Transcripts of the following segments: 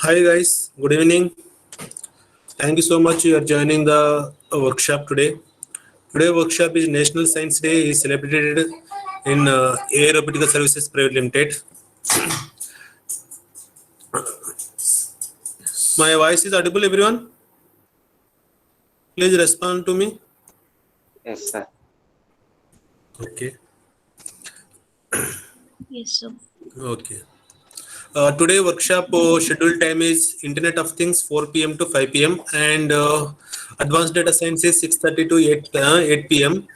Hi guys, good evening. Thank you so much you are joining the workshop today. Today workshop is National Science Day is celebrated in Aeronautical Services Private Limited. My voice is audible everyone? Please respond to me. Yes, sir. Okay. Yes, sir. Okay. Today workshop scheduled time is Internet of Things 4 p.m. to 5 p.m. and Advanced Data Science is 6:30 to 8 p.m.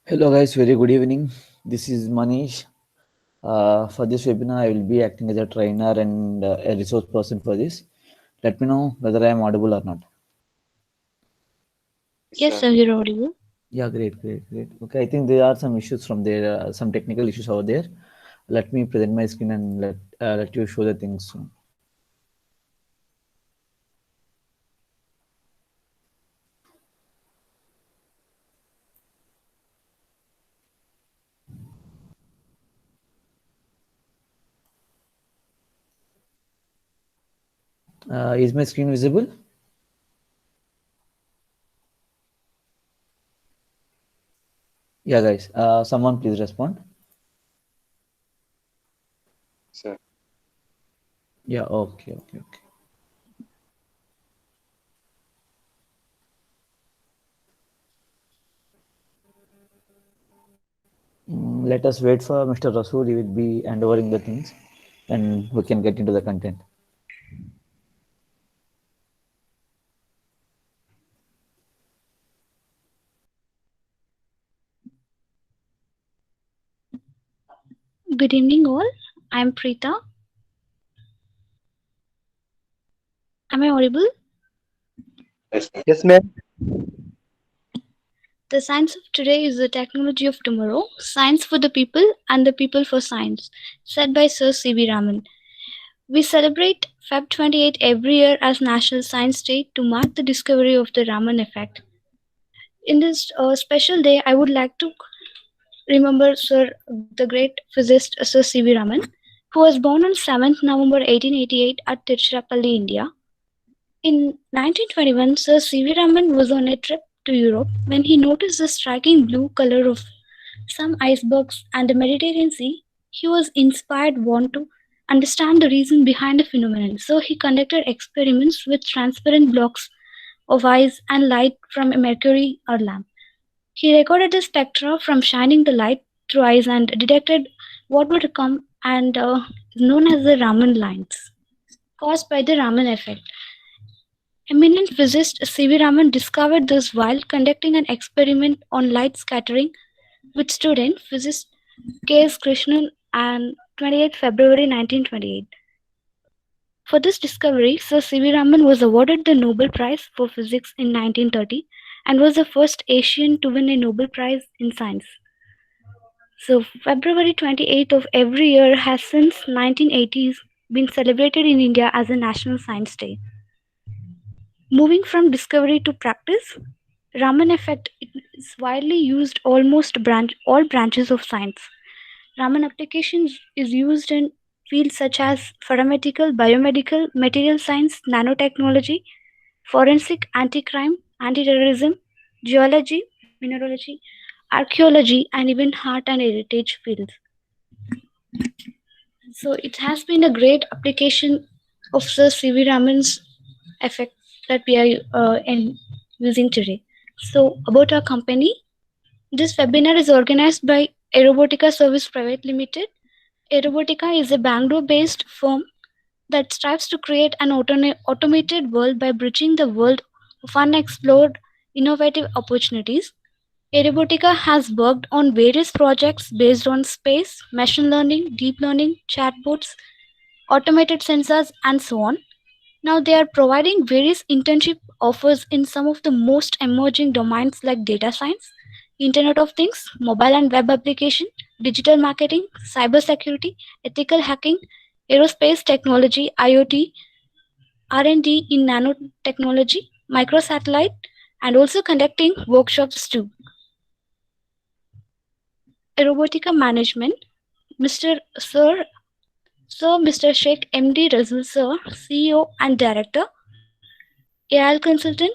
Hello guys, very good evening. This is Manish. For this webinar, I will be acting as a trainer and a resource person for this. Let me know whether I am audible or not. Yes, sir, you're audible. Yeah, great. Okay, I think there are some issues from there, some technical issues over there. Let me present my screen and let you show the things soon. Is my screen visible? Yeah, guys. Someone please respond. Sir. Yeah, okay. Let us wait for Mr. Rasool. He will be handovering the things and we can get into the content. Good evening, all. I'm Preeta. Am I audible? Yes, ma'am. The science of today is the technology of tomorrow. Science for the people and the people for science, said by Sir C.V. Raman. We celebrate Feb 28 every year as National Science Day to mark the discovery of the Raman effect. In this special day, I would like to remember the great physicist Sir C.V. Raman, who was born on 7th November 1888 at Tiruchirappalli, India. In 1921, Sir C.V. Raman was on a trip to Europe when he noticed the striking blue color of some icebergs and the Mediterranean Sea. He was inspired, want to understand the reason behind the phenomenon. So he conducted experiments with transparent blocks of ice and light from a mercury or lamp. He recorded the spectra from shining the light through ice and detected what would come and known as the Raman lines, caused by the Raman effect. Eminent physicist C.V. Raman discovered this while conducting an experiment on light scattering with student physicist K.S. Krishnan on 28 February 1928. For this discovery, Sir C.V. Raman was awarded the Nobel Prize for Physics in 1930 and was the first Asian to win a Nobel Prize in Science. So February 28th of every year has since 1980s been celebrated in India as a National Science Day. Moving from discovery to practice, Raman effect is widely used almost all branches of science. Raman applications is used in fields such as pharmaceutical, biomedical, material science, nanotechnology, forensic, anti-crime, anti-terrorism, geology, mineralogy, archaeology, and even art and heritage fields. So it has been a great application of Sir C.V. Raman's effect that we are using today. So about our company, this webinar is organized by Aerobotica Service Private Limited. Aerobotica is a Bangalore-based firm that strives to create an automated world by bridging the world of unexplored innovative opportunities. Aerobotica has worked on various projects based on space, machine learning, deep learning, chatbots, automated sensors, and so on. Now they are providing various internship offers in some of the most emerging domains like data science, Internet of Things, mobile and web application, digital marketing, cybersecurity, ethical hacking, aerospace technology, IoT, R&D in nanotechnology, microsatellite, and also conducting workshops too. Aerobotica Management, Mr. Sheikh MD Razul Sir, CEO and Director, AL Consultant,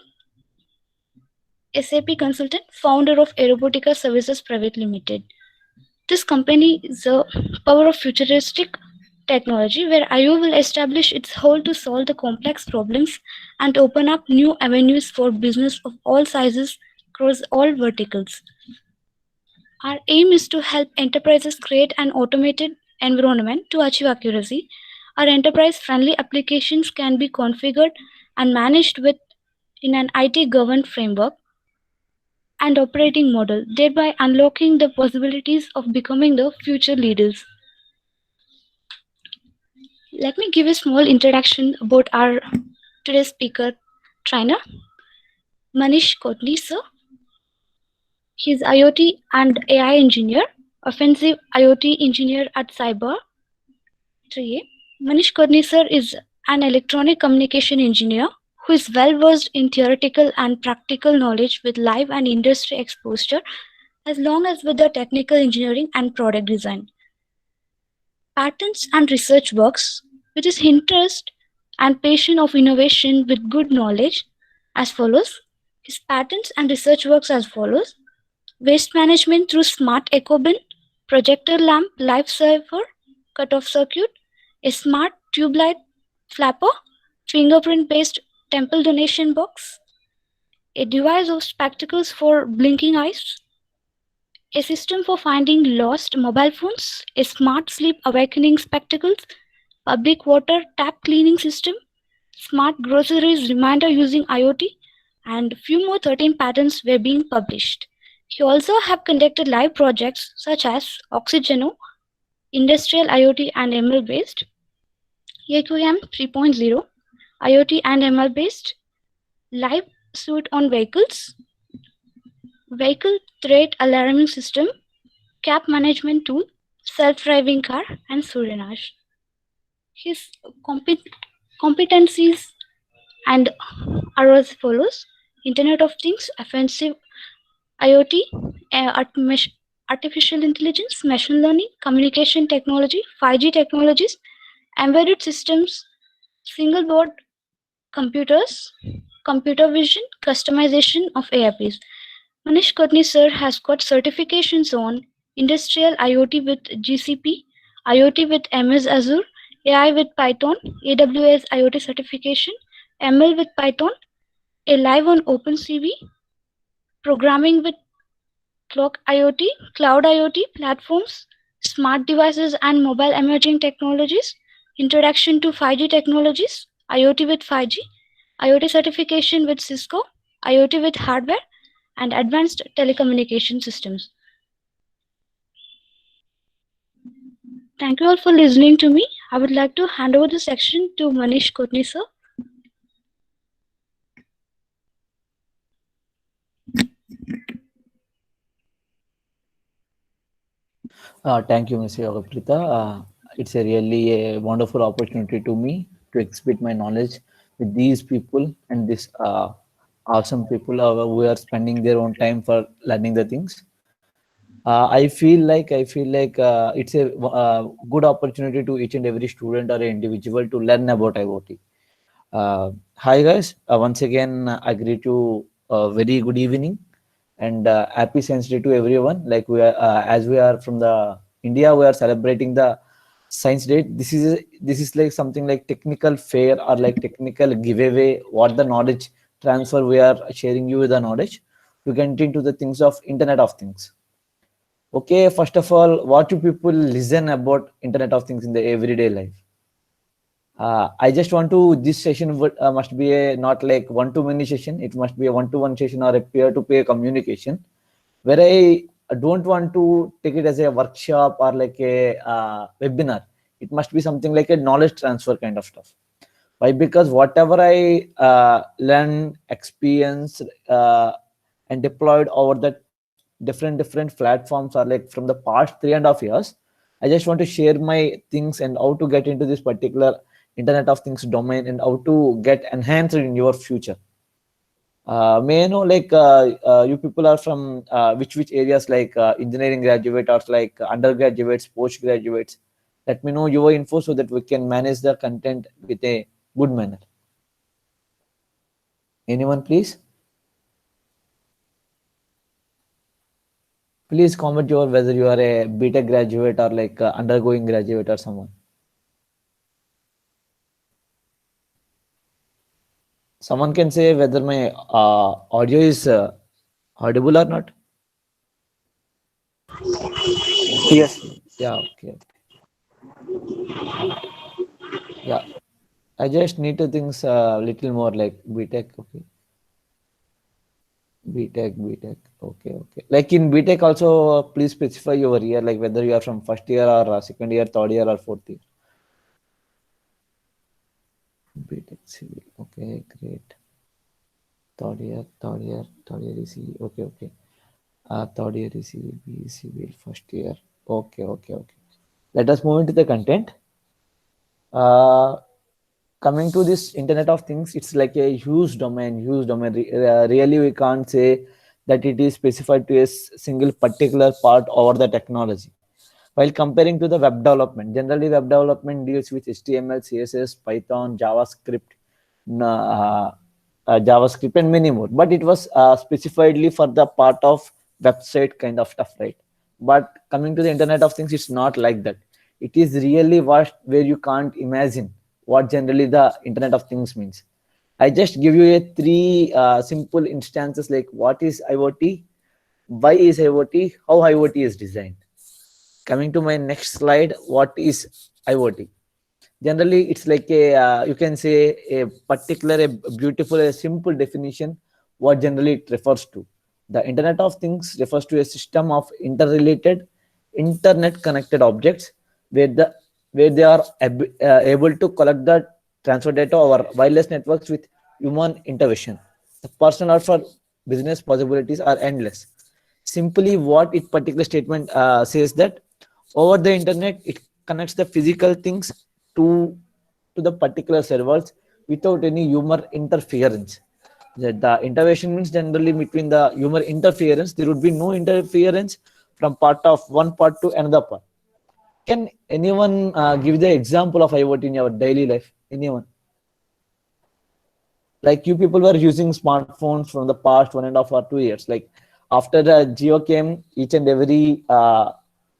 SAP Consultant, founder of Aerobotica Services Private Limited. This company is a power of futuristic technology where IO will establish its whole to solve the complex problems and open up new avenues for business of all sizes across all verticals. Our aim is to help enterprises create an automated environment to achieve accuracy. Our enterprise-friendly applications can be configured and managed in an IT-governed framework and operating model, thereby unlocking the possibilities of becoming the future leaders. Let me give a small introduction about our today's speaker trainer, Manish Kotni sir. He's IoT and AI engineer, offensive IoT engineer at Cyber 3A. Manish Kotni sir is an electronic communication engineer who is well versed in theoretical and practical knowledge with live and industry exposure, as long as with the technical engineering and product design. Patents and research works with his interest and passion of innovation with good knowledge as follows. His patents and research works as follows. Waste management through smart EcoBin, projector lamp, lifesaver, cutoff circuit, a smart tube light flapper, fingerprint-based temple donation box, a device of spectacles for blinking eyes, a system for finding lost mobile phones, a smart sleep awakening spectacles, public water tap cleaning system, smart groceries reminder using IoT, and few more 13 patents were being published. He also have conducted live projects such as Oxygeno, Industrial IoT and ML based, AQM 3.0, IoT and ML based, live suite on vehicles, vehicle threat alarming system, cab management tool, self-driving car, and Surinage. His competencies and are as follows: Internet of Things, offensive IoT, artificial intelligence, machine learning, communication technology, 5G technologies, embedded systems, single board computers, computer vision, customization of AIPs. Manish Kotni sir has got certifications on Industrial IoT with GCP, IoT with MS Azure, AI with Python, AWS IoT certification, ML with Python, a live on OpenCV, programming with Clock IoT, Cloud IoT platforms, smart devices and mobile emerging technologies, introduction to 5G technologies, IoT with 5G, IoT certification with Cisco, IoT with hardware, and advanced telecommunication systems. Thank you all for listening to me. I would like to hand over the section to Manish Kotni sir. Thank you, Ms. Yogaprita. It's a really a wonderful opportunity to me to exhibit my knowledge with these people and this awesome people who are spending their own time for learning the things. I feel like it's a good opportunity to each and every student or individual to learn about IoT. Hi guys, once again I greet you very good evening and happy Science Day to everyone. Like we are, as we are from the India, we are celebrating the Science Day. This is like something like technical fair or like technical giveaway. What the knowledge transfer we are sharing you with the knowledge to get into the things of Internet of Things. Okay, first of all, what do people listen about Internet of Things in the everyday life? I just want to, this session must be a not like one-to-many session. It must be a one-to-one session or a peer-to-peer communication where I don't want to take it as a workshop or like a webinar. It must be something like a knowledge transfer kind of stuff. Why? Because whatever I learned, experienced, and deployed over the different platforms are like from the past 3.5 years. I just want to share my things and how to get into this particular Internet of Things domain and how to get enhanced in your future. May I know, like, you people are from which areas, like engineering graduate or like undergraduates, postgraduates? Let me know your info so that we can manage the content with a good manner. Anyone, please? Please comment your whether you are a BTech graduate or like undergoing graduate or someone. Someone can say whether my audio is audible or not. Yes. Yeah, okay. Yeah, I just need to think a little more like BTech. Okay. BTech. Okay. Like in BTech also, please specify your year, like whether you are from first year or second year, third year or fourth year. BTech civil. Okay, great. Third year is civil. Okay. Third year is civil, first year. Okay. Let us move into the content. Coming to this Internet of Things, it's like a huge domain. Really, we can't say that it is specified to a single particular part over the technology. While comparing to the web development, generally web development deals with HTML, CSS, Python, JavaScript, JavaScript, and many more. But it was specifiedly for the part of website kind of stuff, right? But coming to the Internet of Things, it's not like that. It is really vast where you can't imagine what generally the Internet of Things means. I just give you a three simple instances like what is IoT, why is IoT, how IoT is designed. Coming to my next slide, what is IoT? Generally, it's like a you can say a particular, a beautiful, a simple definition. What generally it refers to, the Internet of Things refers to a system of interrelated, internet-connected objects where they are able to collect the transfer data over wireless networks with human intervention. The personal or for business possibilities are endless. Simply, what it particular statement says that over the internet, it connects the physical things to the particular servers without any human interference. That the intervention means generally between the human interference, there would be no interference from part of one part to another part. Can anyone give the example of IoT in your daily life? Anyone? Like you people were using smartphones from the past 1.5 or 2 years. Like after the Geo came, each and every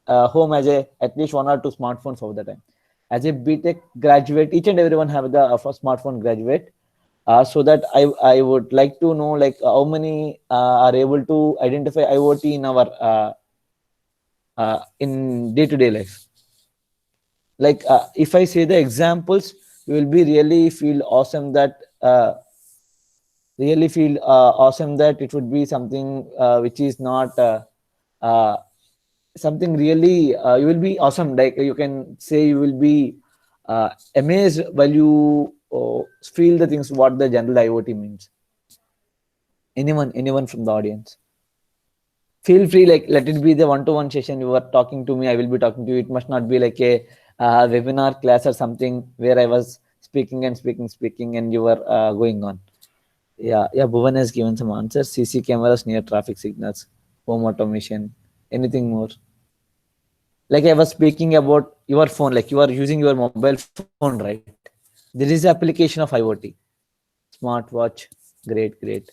home has at least 1 or 2 smartphones over the time. As a BTech graduate, each and everyone have the first smartphone graduate. So that I would like to know like how many are able to identify IoT in our in day-to-day life. Like if I say the examples, you will be really feel awesome that really feel awesome that it would be something which is not uh, something really you will be awesome, like you can say you will be amazed while you feel the things what the general IoT means. Anyone from the audience, feel free, like let it be the one-to-one session. You are talking to me, I will be talking to you. It must not be like a webinar class or something where I was speaking and speaking and you were going on. Yeah, Bhuvan has given some answers. CC cameras near traffic signals, home automation, anything more. Like I was speaking about your phone, like you are using your mobile phone, right? There is application of IoT, smartwatch. Great.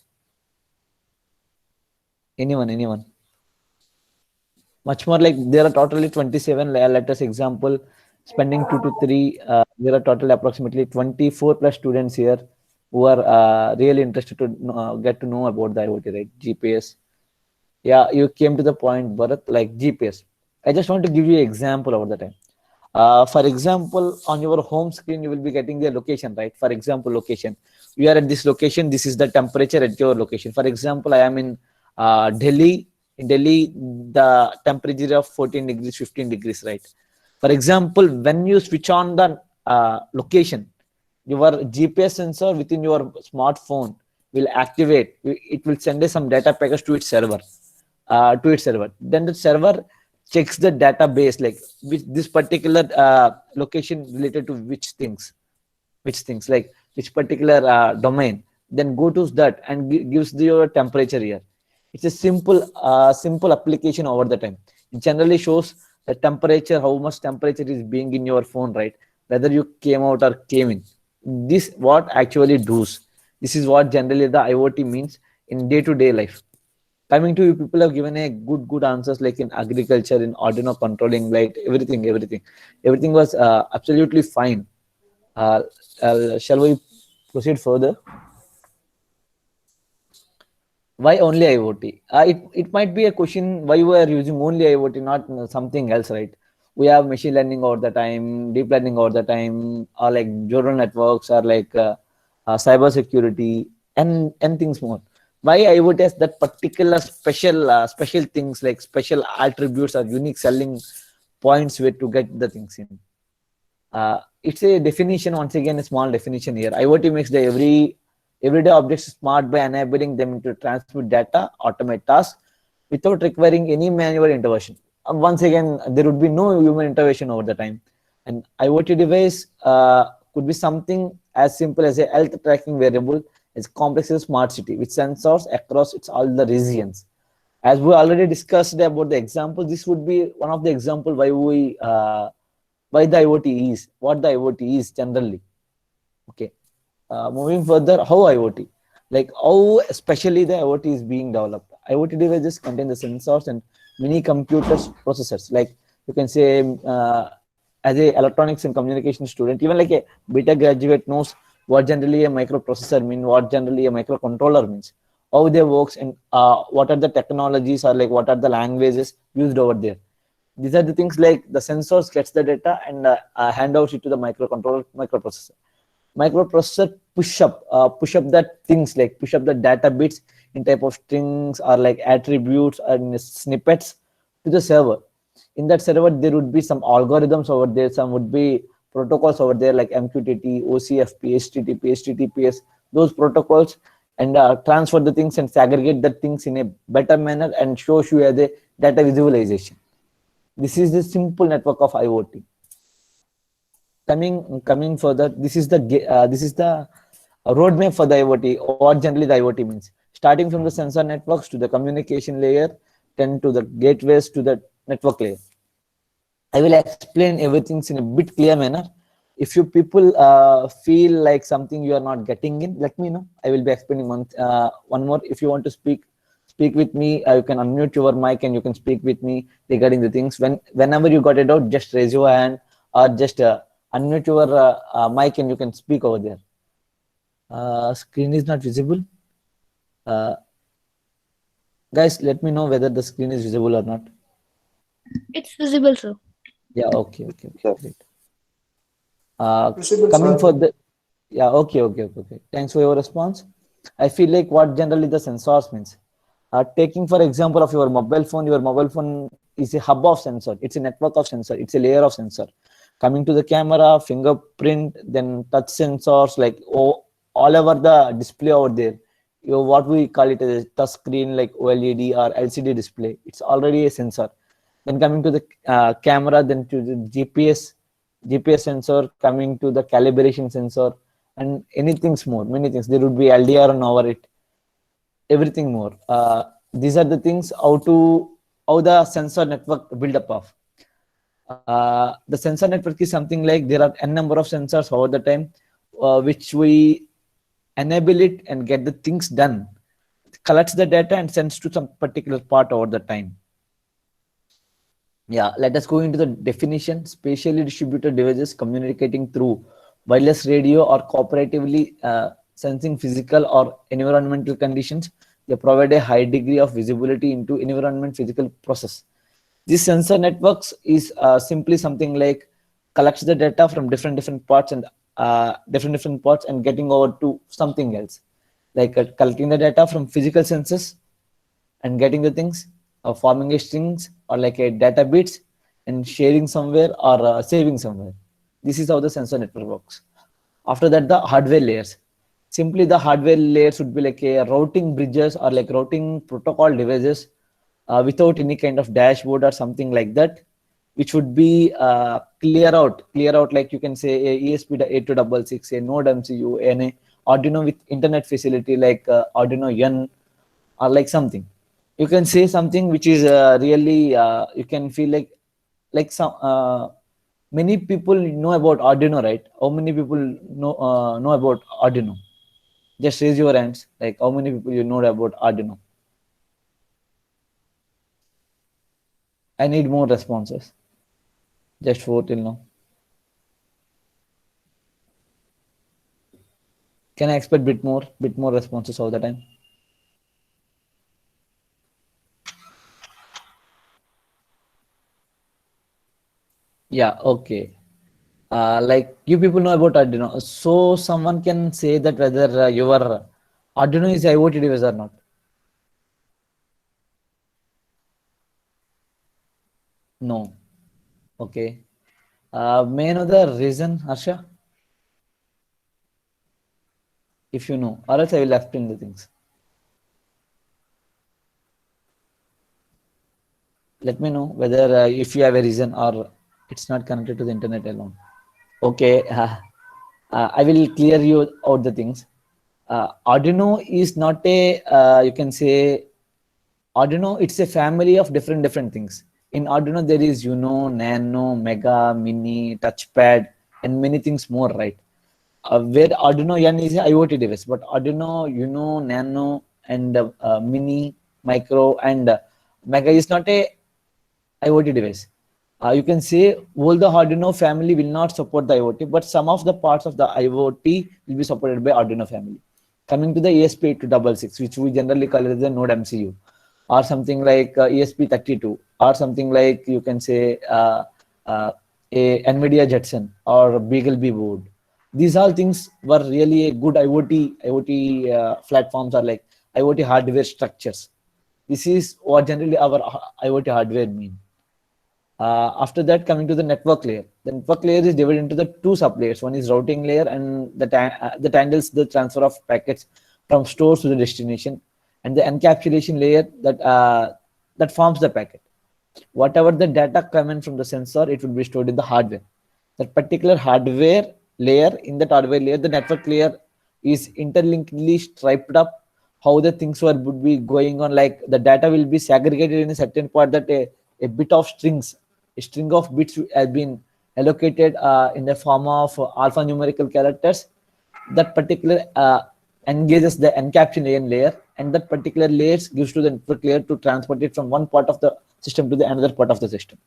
Anyone. Much more, like there are totally 27. Let us example spending 2 to 3. There are total approximately 24 plus students here who are really interested to get to know about the IoT, right? GPS. Yeah, you came to the point, Bharat, like GPS. I just want to give you an example over the time. For example, on your home screen, you will be getting the location, right? For example, location. You are at this location. This is the temperature at your location. For example, I am in Delhi. In Delhi, the temperature of 14 degrees, 15 degrees, right? For example, when you switch on the location, your GPS sensor within your smartphone will activate. It will send some data package to its server. Then the server checks the database, like which this particular location related to which things, like which particular domain, then go to that and gives your temperature here. It's a simple application over the time. It generally shows the temperature, how much temperature is being in your phone, right? Whether you came out or came in. This what actually does. This is what generally the IoT means in day-to-day life. Coming to you, people have given a good answers, like in agriculture, in Arduino controlling, like everything was absolutely fine. Shall we proceed further? Why only IoT? It might be a question why we are using only IoT, not something else, right? We have machine learning all the time, deep learning all the time, or like neural networks, or like cyber security, and things more. Why IoT has that particular special things, like special attributes or unique selling points where to get the things in? It's a definition, once again, a small definition here. IoT makes the everyday objects smart by enabling them to transmit data, automate tasks without requiring any manual intervention. Once again, there would be no human intervention over the time. An IoT device could be something as simple as a health tracking wearable, as complex as a smart city with sensors across its all the regions. As we already discussed about the example, this would be one of the example why the IoT is what the IoT is generally. Okay. Moving further, how IoT, like how especially the IoT is being developed. IoT devices contain the sensors and mini computers processors. Like you can say, as a electronics and communication student, even like a beta graduate knows what generally a microprocessor means, what generally a microcontroller means, how they works, and what are the technologies, or like what are the languages used over there. These are the things, like the sensors gets the data and hand it to the microprocessor push up that things, like push up the data bits in type of strings or like attributes and snippets to the server. In that server there would be some algorithms over there, some would be protocols over there, like MQTT, OCFP, HTTP, HTTPS, those protocols, and transfer the things and segregate the things in a better manner and shows you as a data visualization. This is the simple network of IoT. Coming further, this is the roadmap for the IoT. What generally the IoT means, starting from the sensor networks to the communication layer, then to the gateways to the network layer. I will explain everything in a bit clear manner. If you people feel like something you are not getting in, let me know. I will be explaining one more. If you want to speak with me, you can unmute your mic and you can speak with me regarding the things. Whenever you got it out, just raise your hand or just unmute your mic and you can speak over there. Screen is not visible. Guys, let me know whether the screen is visible or not. It's visible, sir. Yeah, okay, Yes. great. Visible, Coming sir. for the, yeah, okay. Thanks for your response. I feel like what generally the sensors means. Taking for example of your mobile phone is a hub of sensor. It's a network of sensor. It's a layer of sensor. Coming to the camera, fingerprint, then touch sensors, like all over the display over there. What we call it as a touch screen, like OLED or LCD display. It's already a sensor. Then coming to the camera, then to the GPS sensor, coming to the calibration sensor, and anything more, many things. There would be LDR on over it, everything more. These are the things how the sensor network build up of. The sensor network is something like there are n number of sensors over the time, which we enable it and get the things done, collects the data and sends to some particular part over the time. Yeah, let us go into the definition. Spatially distributed devices communicating through wireless radio or cooperatively sensing physical or environmental conditions. They provide a high degree of visibility into environment physical process. This sensor networks is simply something like collects the data from different parts and different parts and getting over to something else, like collecting the data from physical senses and getting the things, forming a strings or like a data bits and sharing somewhere or saving somewhere. This is how the sensor network works. After that, the hardware layers. Simply the hardware layers would be like a routing bridges or like routing protocol devices without any kind of dashboard or something like that, which would be clear out like you can say a ESP8266, a Node MCU, and a Arduino with internet facility like Arduino N, or like something. You can say something which is really you can feel like some many people know about Arduino, right? How many people know about Arduino? Just raise your hands. Like how many people you know about Arduino? I need more responses. Just 4 till now. Can I expect bit more responses all the time? Yeah, okay. Like you people know about Arduino. So someone can say that whether your Arduino is IoT device or not. No. Okay. May I know the reason, Harsha? If you know, or else I will explain the things. Let me know whether if you have a reason or it's not connected to the internet alone. Okay. I will clear you out the things. Arduino is not a, you can say, Arduino, it's a family of different things. In Arduino, there is Uno, Nano, Mega, Mini, Touchpad, and many things more, right? Where Arduino N is a IoT device, but Arduino, Uno, Nano, and Mini, Micro, and Mega is not a IoT device. You can say all the Arduino family will not support the IoT, but some of the parts of the IoT will be supported by Arduino family. Coming to the ESP8266, which we generally call it as the Node MCU, or something like ESP32, or something like you can say a NVIDIA Jetson or BeagleBee board. These all things were really a good IoT platforms, or like IoT hardware structures. This is what generally our IoT hardware mean. After that, coming to the network layer. The network layer is divided into the two sublayers. One is routing layer, and that handles the transfer of packets from stores to the destination, and the encapsulation layer that forms the packet. Whatever the data coming from the sensor, it will be stored in the hardware. That particular hardware layer, in that hardware layer, the network layer is interlinkedly striped up. How the things would be going on, like the data will be segregated in a certain part, that a bit of strings, a string of bits has been allocated in the form of alphanumerical characters. That particular engages the encapsulation layer, and that particular layers gives to the network layer to transport it from one part of the system to the another part of the system.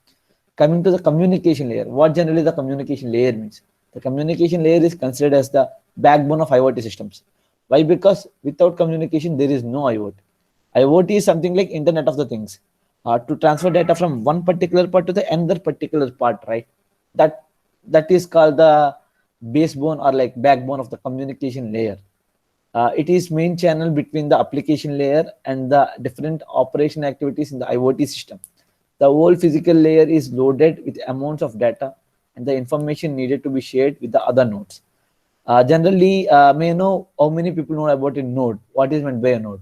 Coming to the communication layer, what generally the communication layer means? The communication layer is considered as the backbone of IoT systems. Why? Because without communication, there is no IoT. IoT is something like Internet of the Things. To transfer data from one particular part to the another particular part, right? That is called the backbone or like backbone of the communication layer. It is main channel between the application layer and the different operation activities in the IoT system. The whole physical layer is loaded with amounts of data and the information needed to be shared with the other nodes. Generally, may I know how many people know about a node? What is meant by a node?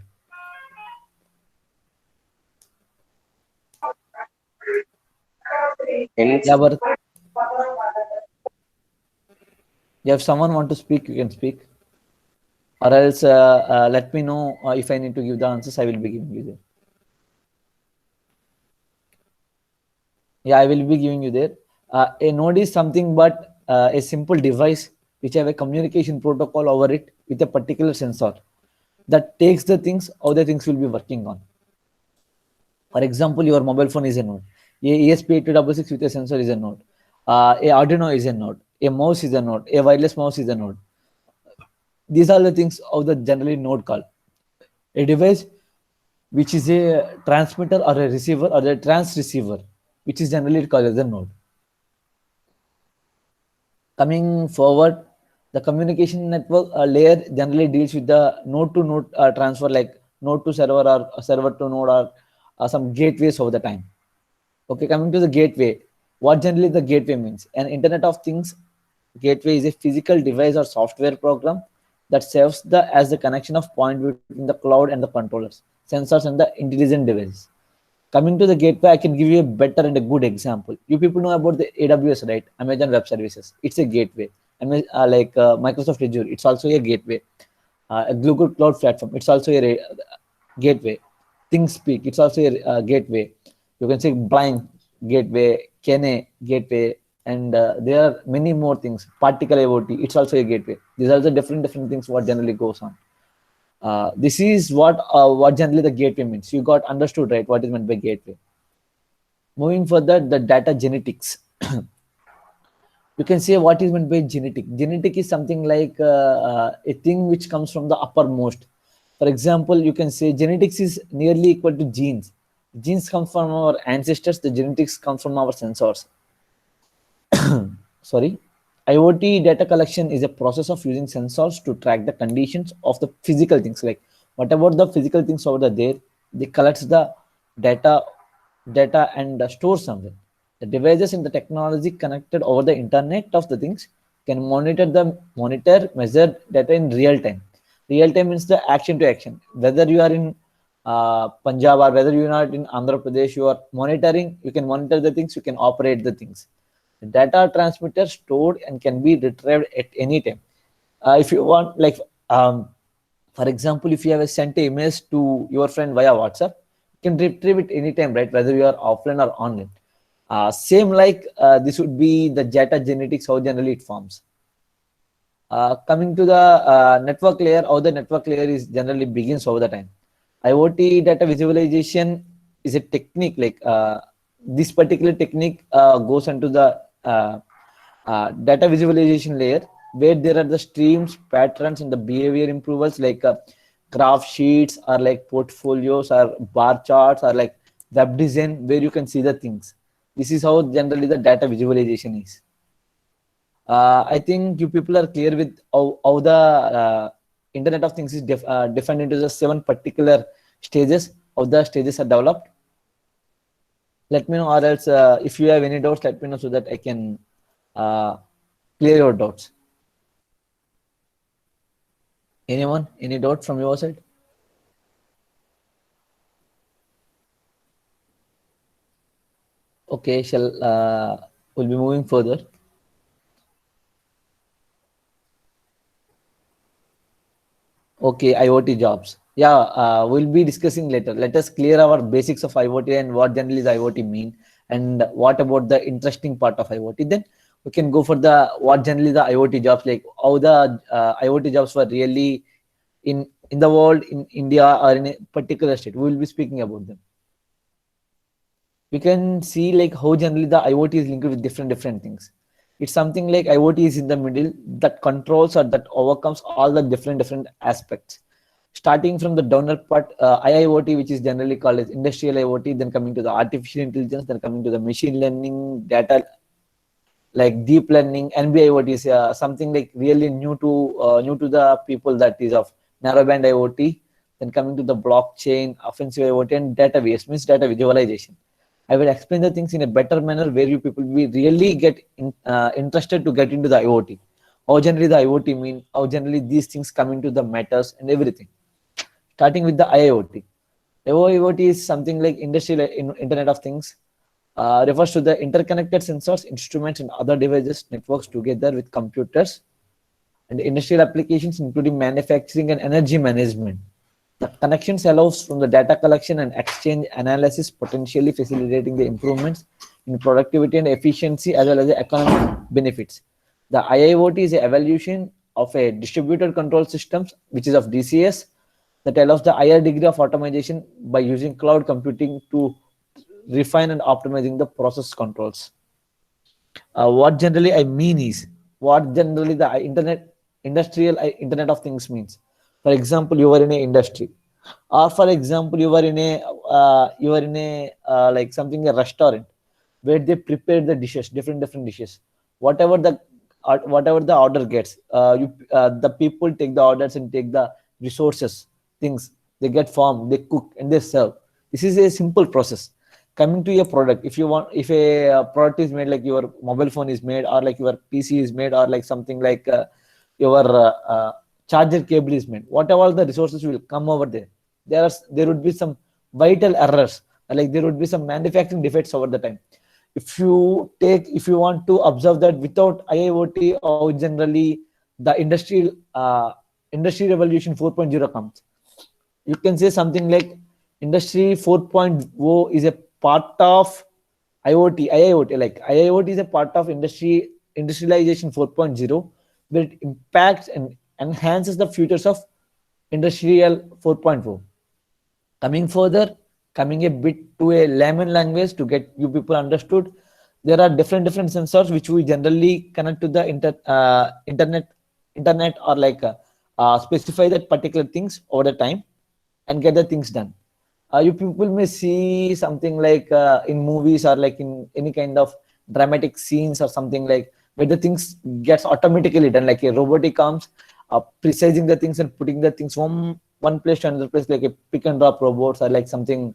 Yeah, but if someone want to speak, you can speak. Or else let me know if I need to give the answers, I will be giving you there. Yeah, I will be giving you there. A node is something but a simple device which have a communication protocol over it with a particular sensor that takes the things, how the things will be working on. For example, your mobile phone is a node. A ESP8266 with a sensor is a node. A Arduino is a node. A mouse is a node. A wireless mouse is a node. These are the things of the generally node called. A device which is a transmitter or a receiver or a transceiver, which is generally called as a node. Coming forward, the communication network layer generally deals with the node to node transfer, like node to server or server to node, or some gateways over the time. Okay, coming to the gateway, what generally the gateway means? An Internet of Things gateway is a physical device or software program that serves as the connection of point between the cloud and the controllers, sensors, and the intelligent devices. Coming to the gateway, I can give you a better and a good example. You people know about the AWS, right? Amazon Web Services. It's a gateway. Like Microsoft Azure, it's also a gateway. A Google Cloud Platform, it's also a gateway. ThinkSpeak, it's also a gateway. You can say Blind gateway, Kene gateway, and there are many more things. Particle IoT, it's also a gateway. These are the different things what generally goes on. This is what generally the gateway means. You got understood, right? What is meant by gateway. Moving further, the data genetics. You can say what is meant by genetic. Genetic is something like a thing which comes from the uppermost. For example, you can say genetics is nearly equal to genes. Genes come from our ancestors. The genetics come from our sensors. Sorry. IoT data collection is a process of using sensors to track the conditions of the physical things. Like what about the physical things over there? They collect the data and store somewhere. The devices and the technology connected over the Internet of the things can monitor, measure data in real time. Real time means the action to action. Whether you are in Punjab or whether you are not in Andhra Pradesh, you are monitoring. You can monitor the things. You can operate the things. The data transmitter stored and can be retrieved at any time. If you want, like for example, if you have sent an image to your friend via WhatsApp, you can retrieve it anytime, right? Whether you are offline or online. Same like this would be the data genetics, how generally it forms. Coming to the network layer, how the network layer is generally begins over the time. IoT data visualization is a technique, like this particular technique goes into the data visualization layer, where there are the streams, patterns, and the behavior improvers, like graph sheets or like portfolios or bar charts or like web design, where you can see the things. This is how generally the data visualization is. I think you people are clear with how the Internet of Things is defined into the 7 particular stages. How the stages are developed. Let me know, or else if you have any doubts, let me know so that I can clear your doubts. Anyone? Any doubt from your side? Okay, we'll be moving further. Okay, IoT jobs. Yeah, we'll be discussing later. Let us clear our basics of IoT and what generally is IoT mean, and what about the interesting part of IoT. Then we can go for the what generally the IoT jobs, like how the IoT jobs were really in the world, in India or in a particular state. We will be speaking about them. We can see like how generally the IoT is linked with different things. It's something like IoT is in the middle that controls or that overcomes all the different aspects. Starting from the downer part, IIoT, which is generally called as industrial IoT, then coming to the artificial intelligence, then coming to the machine learning, data like deep learning. NB-IoT is something like really new to the people, that is of narrowband IoT, then coming to the blockchain, offensive IoT, and database means data visualization. I will explain the things in a better manner where you people will really get interested to get into the IoT. How generally the IoT mean, how generally these things come into the matters and everything. Starting with the IoT. IoT is something like industrial Internet of Things. Refers to the interconnected sensors, instruments, and other devices networks together with computers and industrial applications, including manufacturing and energy management. The connections allows from the data collection and exchange analysis, potentially facilitating the improvements in productivity and efficiency as well as the economic benefits. The IIoT is an evolution of a distributed control systems, which is of DCS, that allows the higher degree of automation by using cloud computing to refine and optimizing the process controls. What generally I mean is what generally the industrial Internet of Things means. For example, you are in a industry, or for example, you are in a like something a restaurant where they prepare the dishes, different dishes. Whatever whatever the order gets, the people take the orders and take the resources, things they get formed, they cook and they serve. This is a simple process. Coming to a product, if you want, if a product is made, like your mobile phone is made, or like your PC is made, or like something like your charger cable is made, whatever the resources will come over there, there would be some vital errors, like there would be some manufacturing defects over the time. If you want to observe that without IIoT, how generally the industry revolution 4.0 comes, you can say something like industry 4.0 is a part of IIoT. Like IIoT is a part of industrialization 4.0, where it impacts and enhances the futures of industrial 4.0. Coming further, coming a bit to a layman language to get you people understood, there are different sensors which we generally connect to the internet, or like specify that particular things over the time and get the things done. You people may see something like in movies, or like in any kind of dramatic scenes or something, like where the things gets automatically done, like a robotic comes precising the things and putting the things from one place to another place, like a pick and drop robots, or like something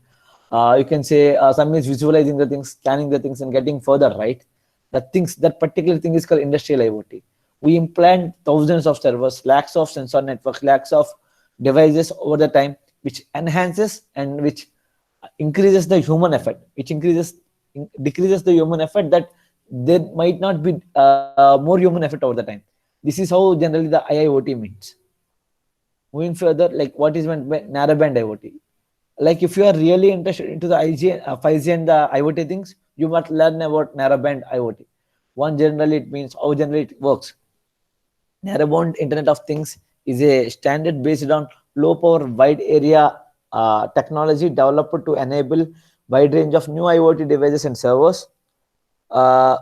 you can say some is visualizing the things, scanning the things and getting further, right? That particular thing is called industrial IoT. We implant thousands of servers, lakhs of sensor networks, lakhs of devices over the time, which enhances and which increases the human effort, which decreases the human effort, that there might not be more human effort over the time. This is how generally the IIoT means. Moving further, like what is meant by narrowband IoT? Like if you are really interested into the 5G and the IoT things, you must learn about narrowband IoT. One, generally it means how generally it works. Narrowband Internet of Things is a standard based on low power wide area technology developed to enable wide range of new IoT devices and servers. I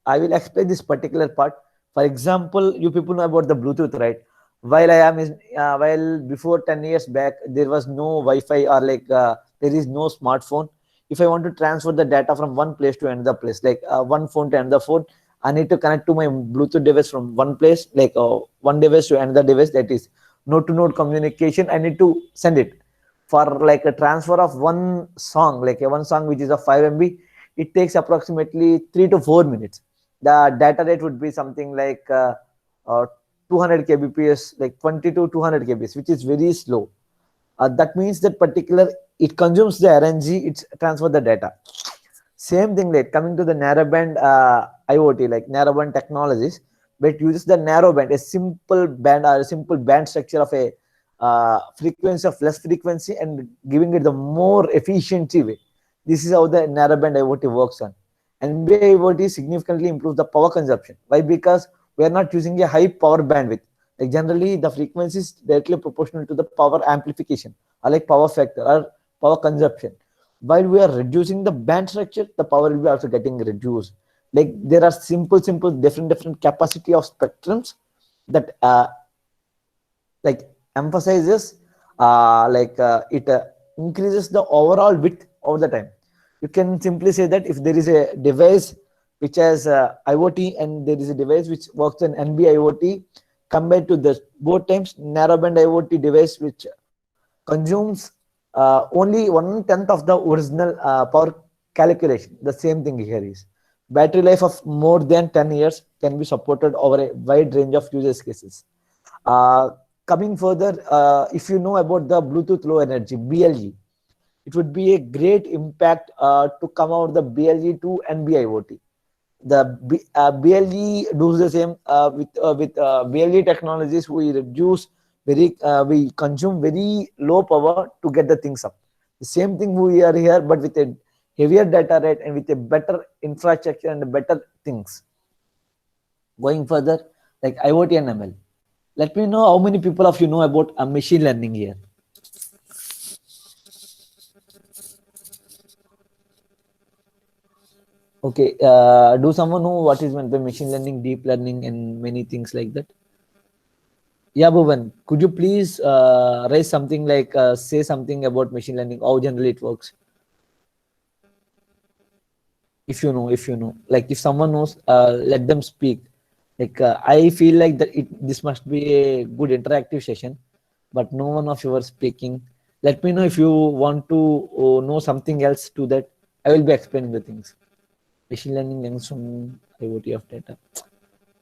will explain this particular part. For example, you people know about the Bluetooth, right? While before 10 years back, there was no Wi-Fi, or like there is no smartphone. If I want to transfer the data from one place to another place, like one phone to another phone, I need to connect to my Bluetooth device from one place, like one device to another device. That is node-to-node communication. I need to send it for like a transfer of one song, like one song which is of 5 MB. It takes approximately 3 to 4 minutes. The data rate would be something like 200 kbps, like 20 to 200 kbps, which is very slow. That means that particular it consumes the RNG, it transfer the data. Same thing, like coming to the narrowband IoT, like narrowband technologies, but it uses the narrowband, a simple band or a simple band structure of a frequency of less frequency, and giving it the more efficiency way. This is how the narrowband IoT works on. And IoT significantly improves the power consumption. Why? Because we are not using a high power bandwidth. Like generally, the frequency is directly proportional to the power amplification, or like power factor or power consumption. While we are reducing the band structure, the power will be also getting reduced. Like there are simple, different capacity of spectrums that like emphasizes it increases the overall width over the time. You can simply say that if there is a device which has IoT and there is a device which works on NB IoT, compared to this both times narrowband IoT device which consumes only 1/10 of the original power calculation. The same thing here is battery life of more than 10 years can be supported over a wide range of use cases. Coming further, if you know about the Bluetooth Low Energy BLE, it would be a great impact to come out the BLE2 and BIoT. The BLE does the same with BLE technologies. We reduce we consume very low power to get the things up. The same thing we are here, but with a heavier data rate and with a better infrastructure and better things. Going further, like IoT and ML. Let me know how many people of you know about machine learning here. Okay, do someone know what is meant by machine learning, deep learning, and many things like that? Yeah, Bhuvan, could you please raise something like say something about machine learning, how generally it works? If you know, like if someone knows, let them speak. Like I feel like that this must be a good interactive session, but no one of you are speaking. Let me know if you want to know something else to that. I will be explaining the things. Machine learning learns from IoT of data.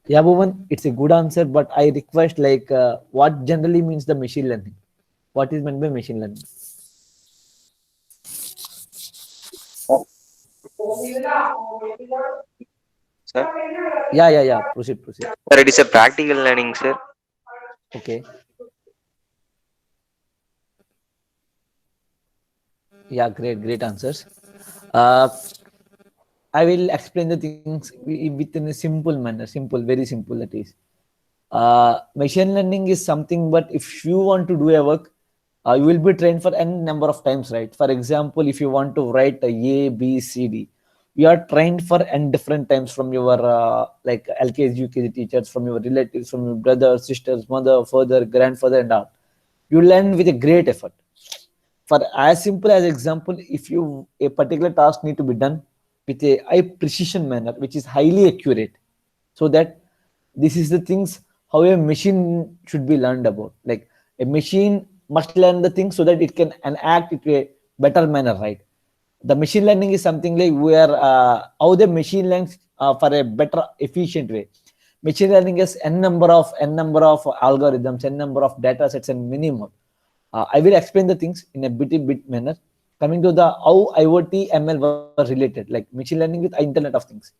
Yeah, Bhuvan, it's a good answer, but I request like what generally means the machine learning? What is meant by machine learning? Sir, Yeah. Proceed. sir, it is a practical learning, sir. Okay. Yeah, great answers. Uh, I will explain the things within a simple manner, very simple that is. Machine learning is something, but if you want to do a work, you will be trained for n number of times, right? For example, if you want to write a B, C, D, you are trained for n different times from your like LKG, UKG teachers, from your relatives, from your brothers, sisters, mother, father, grandfather, and all. You learn with a great effort. For as simple as example, if you a particular task need to be done with a high precision manner, which is highly accurate, so that this is the things how a machine should be learned about. Like a machine must learn the things so that it can enact it a better manner, right? The machine learning is something like where how the machine learns for a better efficient way. Machine learning is n number of algorithms, n number of data sets, and many more. I will explain the things in a bit manner. Coming to the how IoT ML were related, like machine learning with Internet of Things.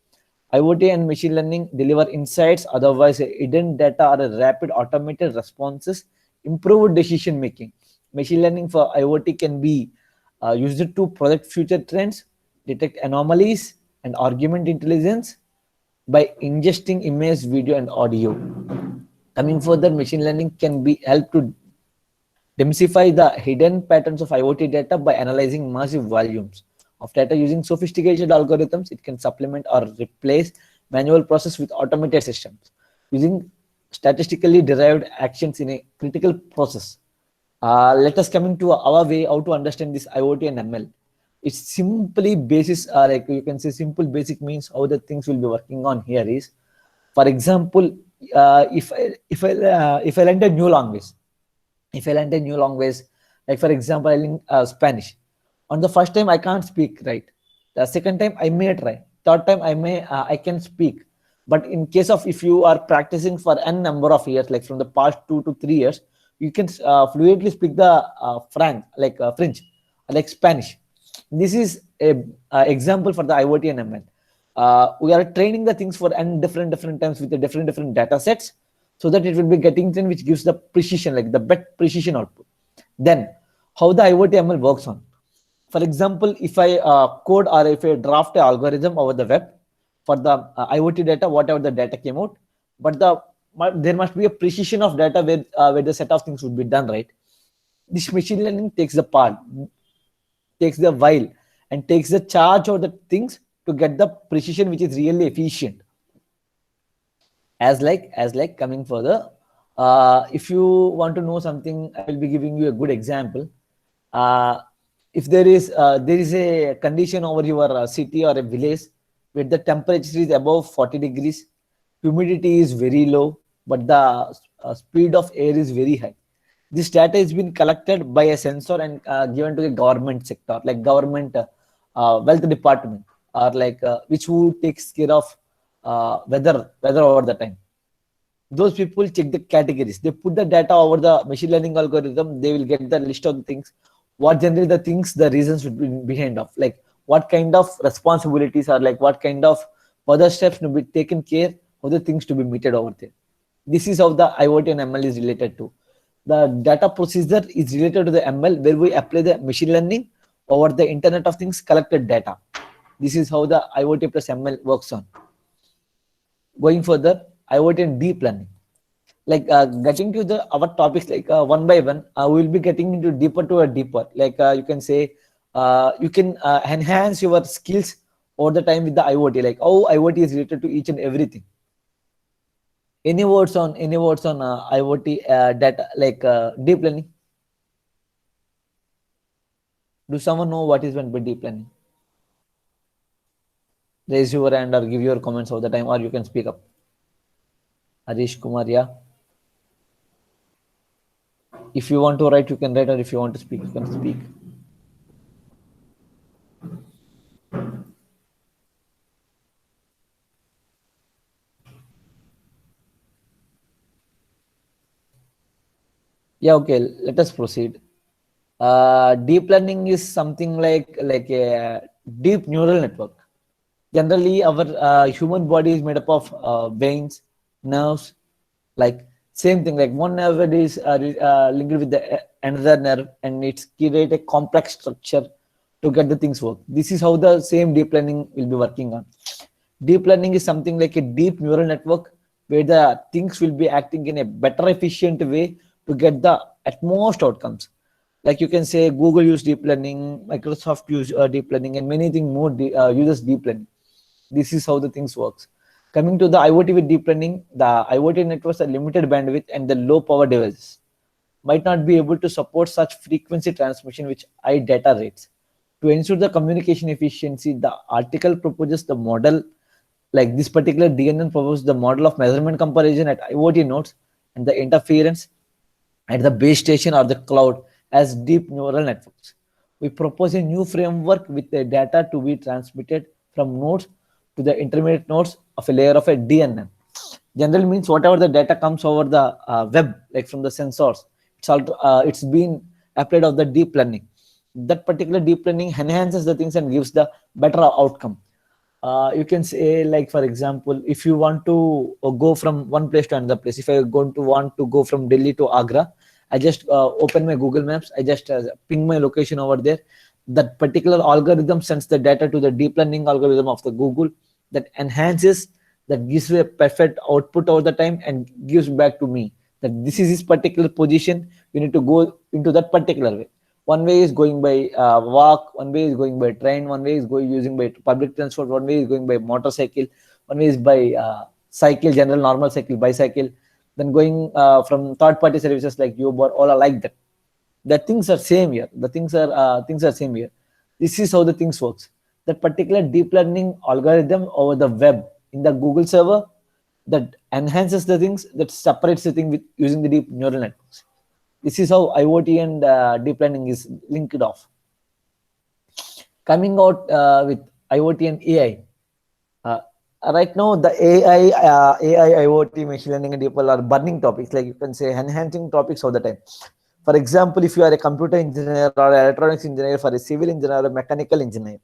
IoT and machine learning deliver insights, otherwise hidden data or rapid automated responses, improved decision making. Machine learning for IoT can be used to predict future trends, detect anomalies, and augment intelligence by ingesting image, video, and audio. Coming further, machine learning can be help to demystify the hidden patterns of IoT data by analyzing massive volumes of data using sophisticated algorithms. It can supplement or replace manual process with automated systems using statistically derived actions in a critical process. Let us come into our way how to understand this IoT and ML. It's simply basis, like you can say simple basic means how the things will be working on here is, for example, if I learn a new language, like for example, I learn Spanish. On the first time, I can't speak right. The second time, I may try. Third time, I can speak. But in case of if you are practicing for n number of years, like from the past 2 to 3 years, you can fluently speak the French, like Spanish. This is a example for the IoT and ML. We are training the things for n different times with the different data sets, so that it will be getting thing which gives the precision, like the best precision output. Then how the IoT ML works on. For example, if I code or if I draft an algorithm over the web for the IoT data, whatever the data came out, but there must be a precision of data where the set of things would be done, right? This machine learning takes the while and takes the charge of the things to get the precision which is really efficient. As like coming further, if you want to know something, I will be giving you a good example. If there is a condition over your city or a village where the temperature is above 40 degrees, humidity is very low, but the speed of air is very high. This data has been collected by a sensor and given to the government sector, like government wealth department, or like which who takes care of weather over the time. Those people check the categories. They put the data over the machine learning algorithm. They will get the list of the things. What generally the things, the reasons would be behind of, like what kind of responsibilities are, like what kind of further steps to be taken care of the things to be meted over there. This is how the IoT and ML is related to. The data procedure is related to the ML, where we apply the machine learning over the Internet of Things collected data. This is how the IoT plus ML works on. Going further, IoT and deep learning. Like getting to the our topics, like one by one, we will be getting into deeper to a deeper. Like you can say, you can enhance your skills over the time with the IoT. Like how IoT is related to each and everything. Any words on IoT data, like deep learning? Do someone know what is meant by deep learning? Raise your hand or give your comments all the time, or you can speak up. Harish Kumar, yeah. If you want to write, you can write, or if you want to speak, you can speak. Yeah, okay, let us proceed. Deep learning is something like a deep neural network. Generally, our human body is made up of veins, nerves, like same thing. Like one nerve is linked with the another nerve, and it's create a complex structure to get the things work. This is how the same deep learning will be working on. Deep learning is something like a deep neural network where the things will be acting in a better, efficient way to get the utmost outcomes. Like you can say Google use deep learning, Microsoft use deep learning, and many things more uses deep learning. This is how the things works. Coming to the IoT with deep learning, the IoT networks are limited bandwidth and the low power devices might not be able to support such frequency transmission with high data rates. To ensure the communication efficiency, the article proposes the model, like this particular DNN proposes the model of measurement comparison at IoT nodes and the interference at the base station or the cloud as deep neural networks. We propose a new framework with the data to be transmitted from nodes to the intermediate nodes of a layer of a DNN. Generally means whatever the data comes over the web, like from the sensors, it's been applied of the deep learning. That particular deep learning enhances the things and gives the better outcome. You can say, like for example, if you want to go from one place to another place, if I want to go from Delhi to Agra, I just open my Google Maps, I just ping my location over there. That particular algorithm sends the data to the deep learning algorithm of the Google, that enhances, that gives me a perfect output over the time and gives back to me that this is this particular position, you need to go into that particular way. One way is going by walk, one way is going by train, one way is going using by public transport, one way is going by motorcycle, one way is by cycle, general normal cycle, bicycle, then going from third party services like Uber, Ola, like that. The things are same here. The things are same here. This is how the things works. That particular deep learning algorithm over the web in the Google server that enhances the things, that separates the thing with using the deep neural networks. This is how IoT and deep learning is linked off. Coming out with IoT and AI. Right now, the AI, IoT, machine learning, and deep learning are burning topics. Like you can say, enhancing topics all the time. For example, if you are a computer engineer or electronics engineer, for a civil engineer or a mechanical engineer,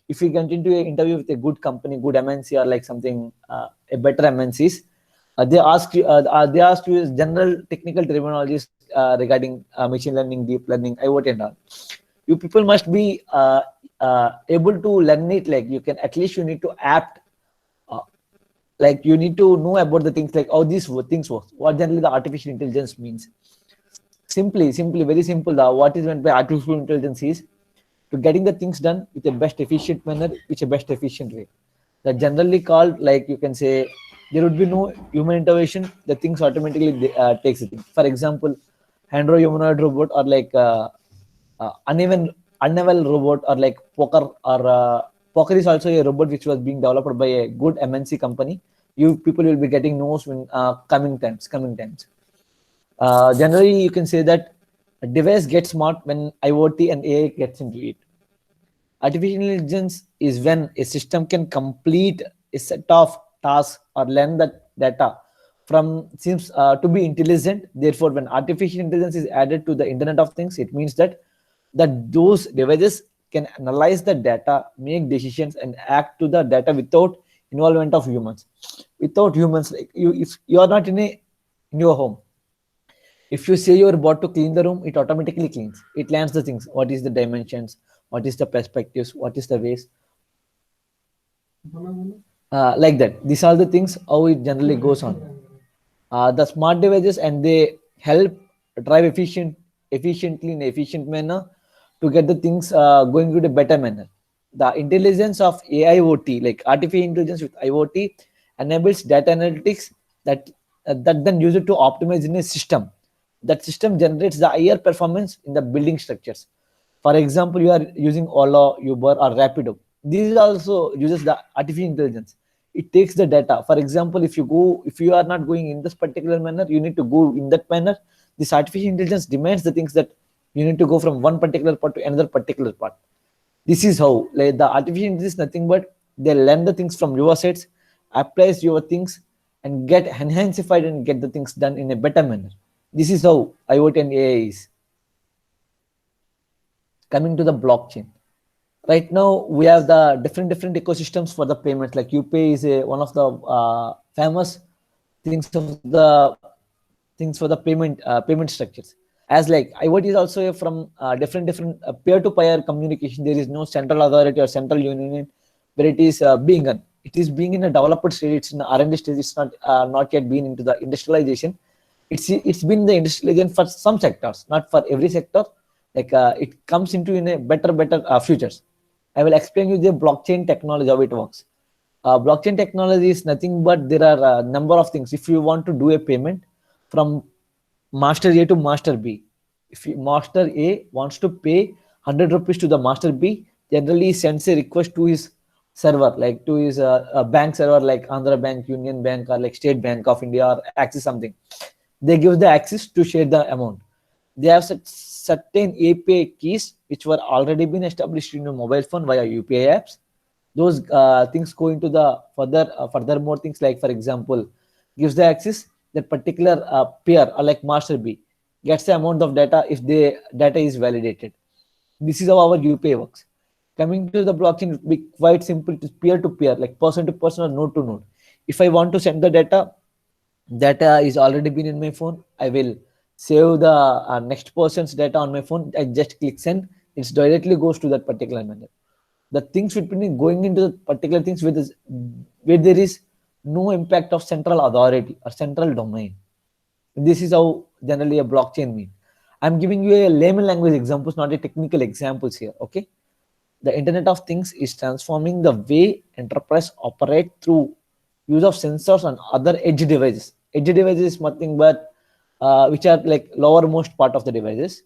if you get into an interview with a good company, good MNC, or like something a better MNCs, they ask you general technical terminologies regarding machine learning, deep learning, IoT, and all. You people must be able to learn it. Like you can, at least you need to apt. Like you need to know about the things, like how these things work. What generally the artificial intelligence means. Simply, very simple. What is meant by artificial intelligence is to getting the things done with a best efficient manner, with a best efficient way. That generally called, like you can say, there would be no human intervention. The things automatically takes the thing. For example, andro-humanoid robot, or like uneven robot, or like poker, or poker is also a robot which was being developed by a good MNC company you people will be getting knows when coming times. Generally, you can say that a device gets smart when IoT and AI gets into it. Artificial intelligence is when a system can complete a set of tasks or learn the data from seems to be intelligent. Therefore, when artificial intelligence is added to the Internet of Things, it means that those devices can analyze the data, make decisions, and act to the data without involvement of humans. Without humans, like you, if you are not in your home, if you say you're about to clean the room, it automatically cleans. It learns the things. What is the dimensions? What is the perspectives? What is the ways? Like that. These are the things how it generally goes on. The smart devices and they help drive efficiently in efficient manner to get the things going to a better manner. The intelligence of AIoT, like artificial intelligence with IoT, enables data analytics that then use it to optimize in a system. That system generates the higher performance in the building structures. For example, you are using Ola, Uber, or Rapido. These also uses the artificial intelligence. It takes the data. For example, if you are not going in this particular manner, you need to go in that manner. This artificial intelligence demands the things that you need to go from one particular part to another particular part. This is how, like, the artificial intelligence is nothing but they learn the things from your sides, applies your things, and get enhanced and get the things done in a better manner. This is how IoT and AI is. Coming to the blockchain. Right now, we have the different ecosystems for the payments. Like UPI is one of the famous things for the payment structures. As like IoT is also from different peer-to-peer communication. There is no central authority or central union where it is being done. It is being in a developed stage. It's in the R&D stage. It's not yet been into the industrialization. It's been the industrialization for some sectors, not for every sector. Like it comes into in a better futures. I will explain you the blockchain technology, how it works. Blockchain technology is nothing but there are a number of things. If you want to do a payment from master A to master B, if master A wants to pay 100 rupees to the master B, generally he sends a request to his server, like to his bank server, like Andhra Bank, Union Bank, or like State Bank of India or Axis something. They give the access to share the amount. They have certain API keys which were already been established in your mobile phone via UPI apps. Those things go into the furthermore things, like for example, gives the access that particular peer or like master B gets the amount of data if the data is validated. This is how our UPI works. Coming to the blockchain, it will be quite simple to peer, like person to person or node to node. If I want to send the data is already been in my phone, I will save the next person's data on my phone. I just click send. It directly goes to that particular manner. The things should be going into the particular things where there is no impact of central authority or central domain. This is how generally a blockchain means. I'm giving you a layman language examples, not a technical examples here. Okay. The Internet of Things is transforming the way enterprise operate through use of sensors and other edge devices. Edge devices is nothing but which are like lowermost part of the devices,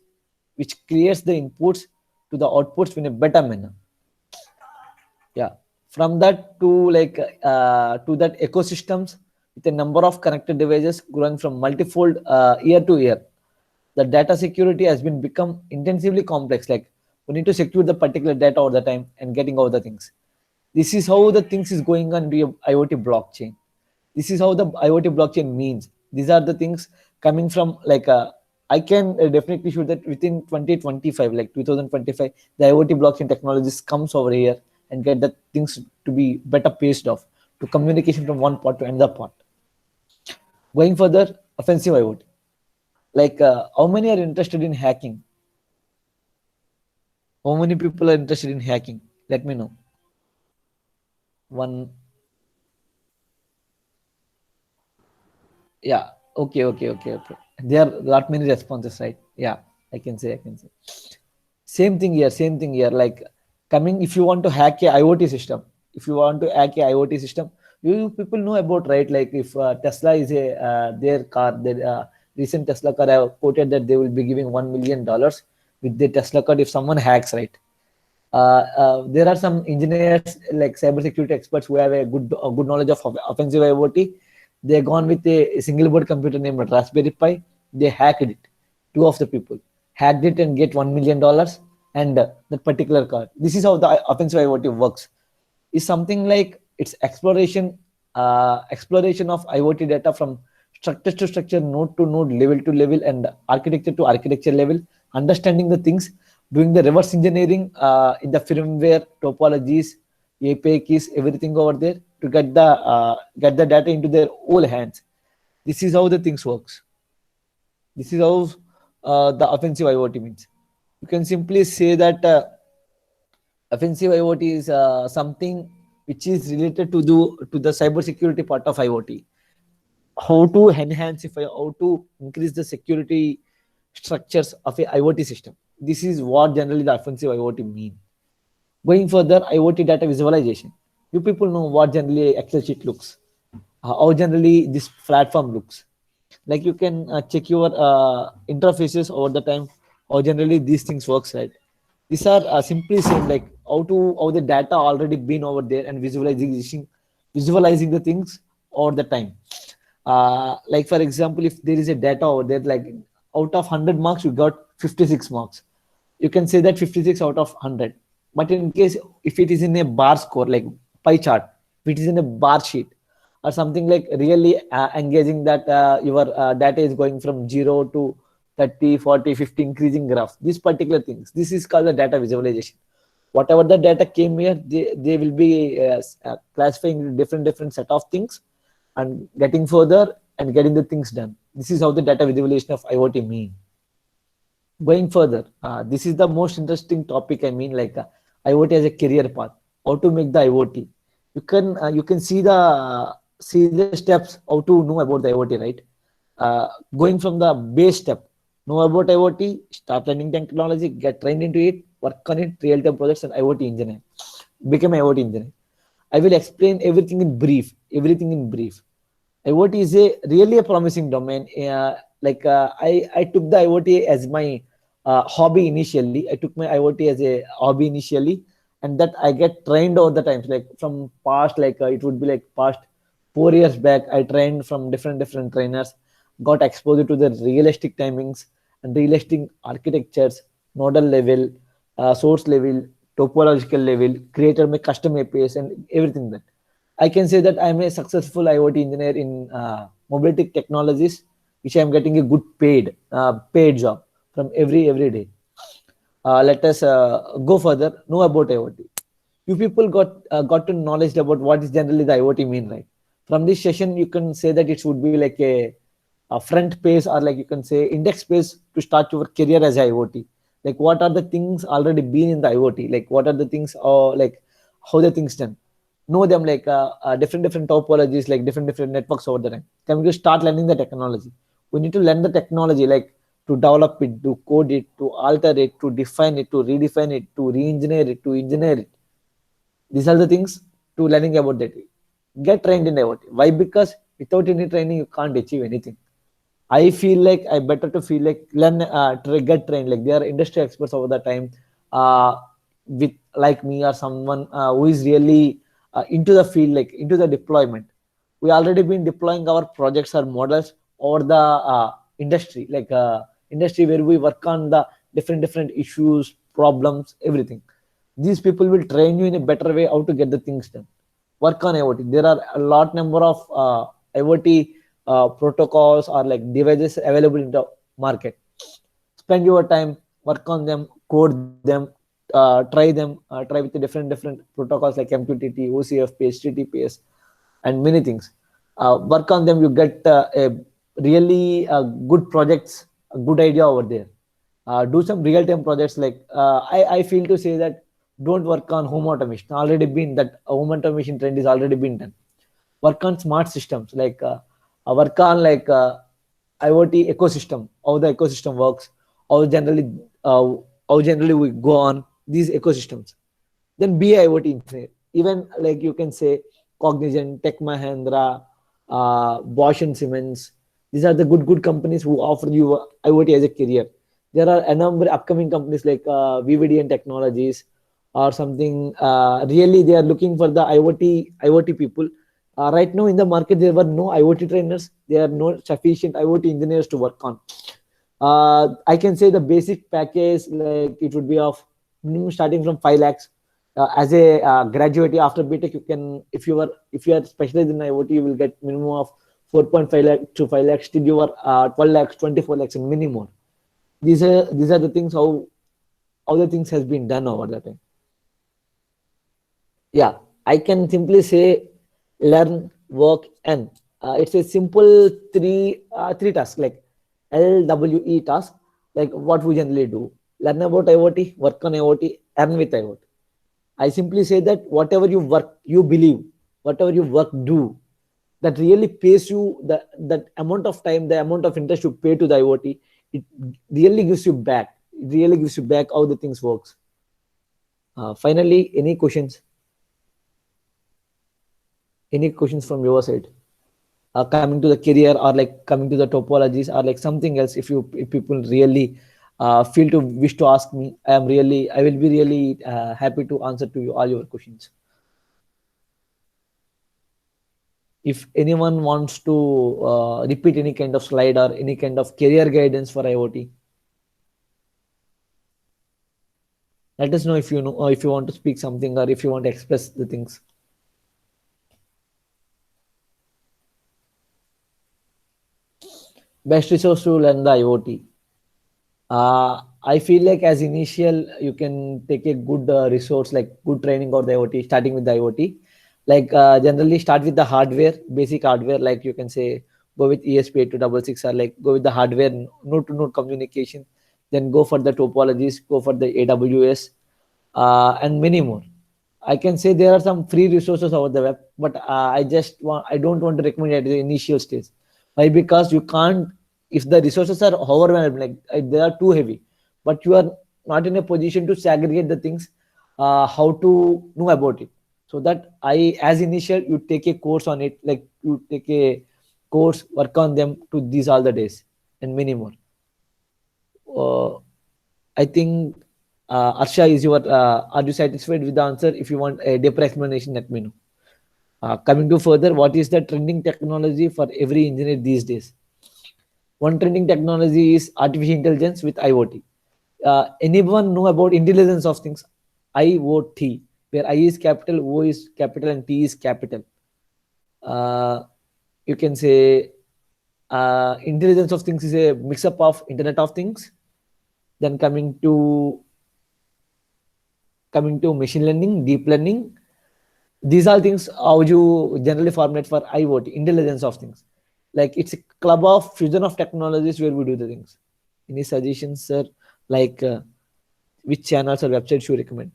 which creates the inputs to the outputs in a better manner. Yeah, from that to like to that ecosystems with a number of connected devices growing from multifold year to year. The data security has been become intensively complex. Like we need to secure the particular data all the time and getting all the things. This is how the things is going on to IoT blockchain. This is how the IoT blockchain means. These are the things coming from like I can definitely show that within 2025, like 2025, the IoT blockchain technologies comes over here and get the things to be better paced off to communication from one part to another part. Going further, offensive IoT. Like how many are interested in hacking? How many people are interested in hacking? Let me know. One. Yeah. Okay. There are lot many responses, right? Yeah. I can say. Same thing here. Like coming, if you want to hack a IoT system, you people know about, right? Like if Tesla is their car, their recent Tesla car have quoted that they will be giving $1 million with the Tesla card if someone hacks, right? There are some engineers like cybersecurity experts who have a good knowledge of offensive IoT. They gone with a single board computer named Raspberry Pi. They hacked it. Two of the people hacked it and get $1 million and that particular card. This is how the offensive IoT works. Is something like it's exploration of IoT data from structure to structure, node to node, level to level, and architecture to architecture level. Understanding the things, doing the reverse engineering in the firmware, topologies, API keys, everything over there to get the data into their own hands. This is how the things works. This is how the offensive IoT means. You can simply say that offensive IoT is something which is related to the cybersecurity part of IoT. How to enhance, how to increase the security structures of a IoT system. This is what generally the offensive IoT mean. Going further, IoT data visualization. You people know what generally Excel sheet looks, how generally this platform looks. Like you can check your interfaces over the time, how generally these things works, right? These are simply same like how the data already been over there and visualizing the things over the time. Like for example, if there is a data over there, like out of 100 marks, you got 56 marks. You can say that 56 out of 100. But in case if it is in a bar score, like pie chart, if it is in a bar sheet or something like really engaging that your data is going from 0 to 30, 40, 50 increasing graph, these particular things, this is called the data visualization. Whatever the data came here, they will be classifying different set of things and getting further and getting the things done. This is how the data visualization of IoT mean. Going further, this is the most interesting topic. I mean, like IoT as a career path. How to make the IoT? You can see the steps how to know about the IoT, right? Going from the base step, know about IoT, start learning technology, get trained into it, work on it, real-time projects, and IoT engineer. Become IoT engineer. I will explain everything in brief. IoT is really a promising domain. I took the IoT as my hobby initially. I took my IoT as a hobby initially, and that I get trained all the times. Like from past, it would be like past 4 years back. I trained from different trainers, got exposed to the realistic timings and realistic architectures, nodal level, source level, topological level, created my custom APIs and everything that. I can say that I'm a successful IoT engineer in mobility technologies, which I'm getting a good paid job from every day. Let us go further. Know about IoT. You people got to knowledge about what is generally the IoT mean, right? From this session, you can say that it would be like a front page or like you can say index page to start your career as IoT. Like what are the things already been in the IoT? Like what are the things or like how the things done? Know them like different topologies, like different networks over the time. Can we just start learning the technology? We need to learn the technology, like to develop it, to code it, to alter it, to define it, to redefine it, to re-engineer it, to engineer it. These are the things to learning about that. Get trained in IoT. Why? Because without any training, you can't achieve anything. I feel like I better to feel like learn, get trained. Like they are industry experts over the time, with like me or someone who is really into the field, like into the deployment. We already been deploying our projects or models over the industry, like industry where we work on the different issues, problems, everything. These people will train you in a better way how to get the things done. Work on IoT. There are a lot number of IoT protocols or like devices available in the market. Spend your time, work on them, code them, try with the different protocols like MQTT, OCF, HTTPS, and many things. Work on them. You get a really good projects, a good idea over there. Do some real-time projects. Like I feel to say that don't work on home automation. Already been that home automation trend is already been done. Work on smart systems. Like work on like IoT ecosystem. How the ecosystem works. How generally we go on these ecosystems. Then be IoT engineer. Even like you can say Cognizant, Tech Mahindra, Bosch and Siemens. These are the good companies who offer you IoT as a career. There are a number of upcoming companies like VVDN Technologies, or something. Really, they are looking for the IoT people. Right now in the market, there were no IoT trainers. There are no sufficient IoT engineers to work on. I can say the basic package, like it would be of minimum starting from 5 lakhs. As a graduate after BTech, you can, if you are specialized in IoT, you will get minimum of 4.5 lakh to 5 lakhs till you are 12 lakhs, 24 lakhs and many more. These are the things how the things has been done over the time. Yeah, I can simply say learn, work, and it's a simple three tasks like LWE task, like what we generally do: learn about IoT, work on IoT, earn with IoT. I simply say that whatever you work, you believe, whatever you work do, that really pays you that amount of time, the amount of interest you pay to the IoT, it really gives you back. It really gives you back how the things works. Finally, any questions? Any questions from your side? Coming to the career, or like coming to the topologies, or like something else, if people really feel to wish to ask me, I will be really happy to answer to you all your questions. If anyone wants to repeat any kind of slide or any kind of career guidance for IoT, let us know if you know, or if you want to speak something, or if you want to express the things. Best resource to learn the IoT. I feel like as initial, you can take a good resource, like good training or the IoT, starting with the IoT. Like generally start with the hardware, basic hardware, like you can say go with ESP8266, or like go with the hardware, node to node communication, then go for the topologies, go for the AWS, and many more. I can say there are some free resources over the web, but I don't want to recommend at the initial stage. Why? Because you can't, if the resources are overwhelmed, like they are too heavy, but you are not in a position to segregate the things, how to know about it. So that as initial, you take a course on it, like you take a course, work on them to these all the days and many more. I think Arsha, are you satisfied with the answer? If you want a deeper explanation, let me know. Coming to further, what is the trending technology for every engineer these days? One trending technology is artificial intelligence with IoT. Anyone know about intelligence of things? IoT, where I is capital, O is capital, and T is capital. You can say intelligence of things is a mix-up of Internet of Things. Then coming to machine learning, deep learning. These are things how you generally formulate for IoT, intelligence of things. Like it's a club of fusion of technologies where we do the things. Any suggestions, sir? Like which channels or websites you recommend?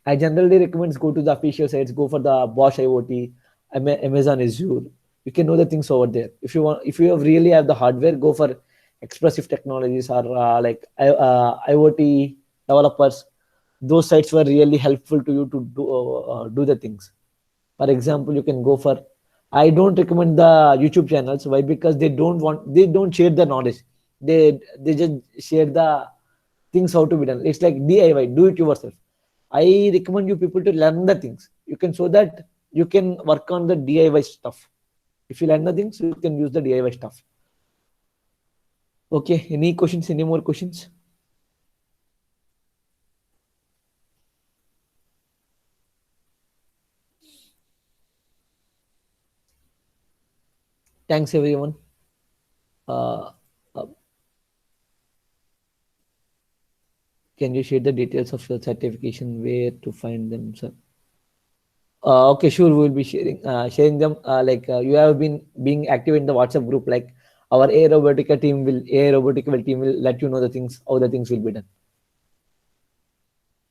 I generally recommend go to the official sites, go for the Bosch IoT, Amazon Azure. You can know the things over there. If you really have the hardware, go for Expressive Technologies, or like IoT developers. Those sites were really helpful to you to do the things. For example, you can go for, I don't recommend the YouTube channels. Why? Because they don't share the knowledge. They just share the things how to be done. It's like DIY, do it yourself. I recommend you people to learn the things. You can, so that you can work on the DIY stuff. If you learn the things, you can use the DIY stuff. Okay, any questions? Any more questions? Thanks everyone. Can you share the details of your certification, where to find them, sir? Okay, sure, we will be sharing them. You have been being active in the WhatsApp group. Like our AI Robotica team will let you know the things, how the things will be done.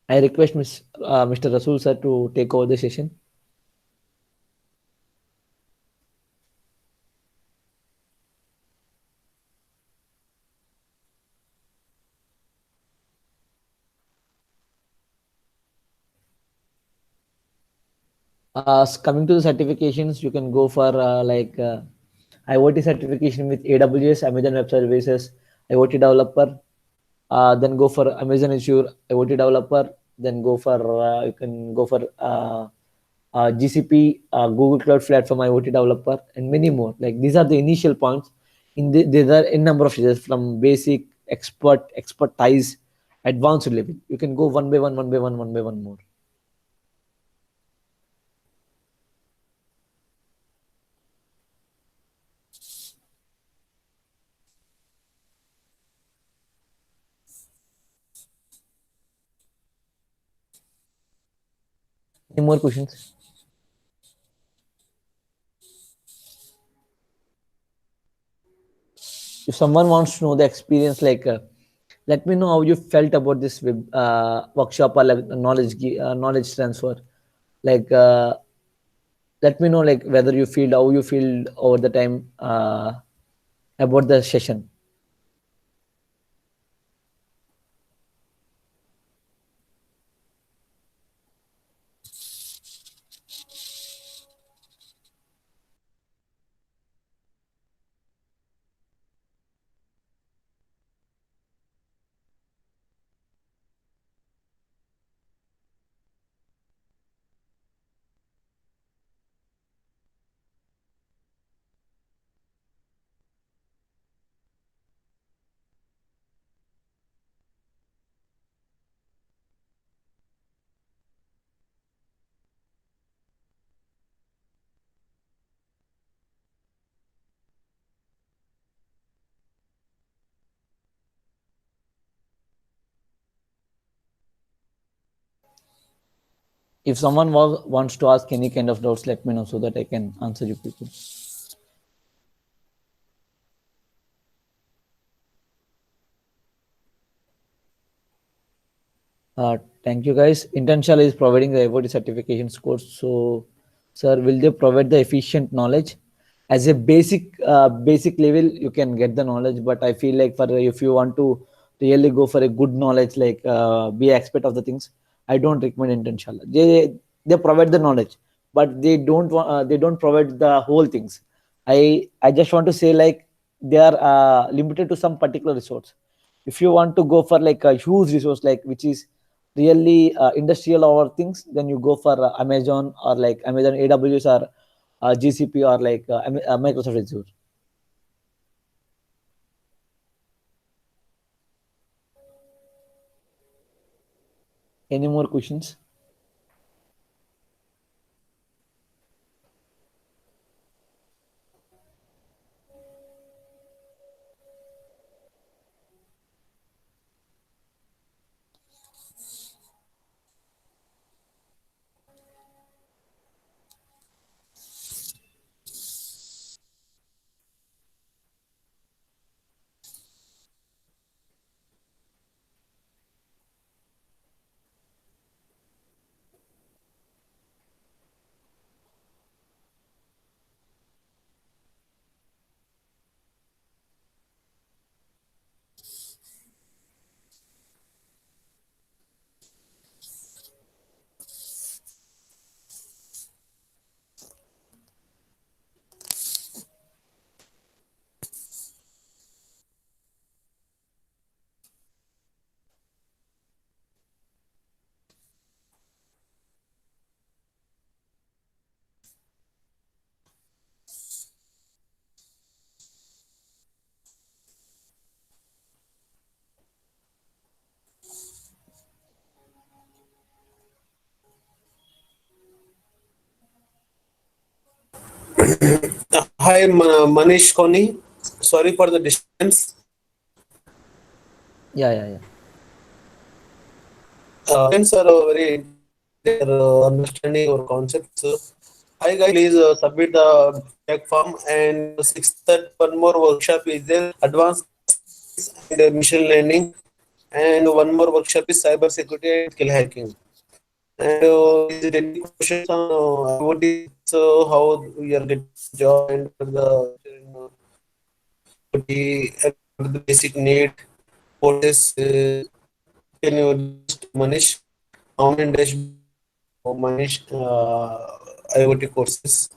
I request Mr. Rasool sir to take over the session. Coming to the certifications, you can go for IoT certification with AWS, Amazon Web Services, IoT developer. Then go for Amazon Azure, IoT developer. then go for you can go for GCP, Google Cloud Platform IoT developer, and many more. Like these are the initial points. There are a number of stages from basic, expertise, advanced level. You can go one by one, one by one, one by one more. Any more questions? If someone wants to know the experience, like let me know how you felt about this workshop or like knowledge transfer. Like let me know like whether you feel how you feel over the time about the session. If someone wants to ask any kind of doubts, let me know so that I can answer you people. Thank you, guys. Internshall is providing the IoT certification course. So, sir, will they provide the efficient knowledge as a basic level? You can get the knowledge, but I feel like for if you want to really go for a good knowledge, like be expert of the things, I don't recommend internshall. They provide the knowledge, but they don't provide the whole things. I just want to say like they are limited to some particular resource. If you want to go for like a huge resource like which is really industrial or things, then you go for Amazon or like Amazon AWS or GCP or like Microsoft Azure. Any more questions? Hi, Manish Koni. Sorry for the distance. Yeah. Friends are very understanding our concepts. Hi guys, please submit the feedback form, and sixth that one more workshop is there, advanced and machine learning, and one more workshop is cyber security and skill hacking. And is there any questions on what is how we are getting job and the basic need courses? Can you just Manish how many days Manish IoT courses?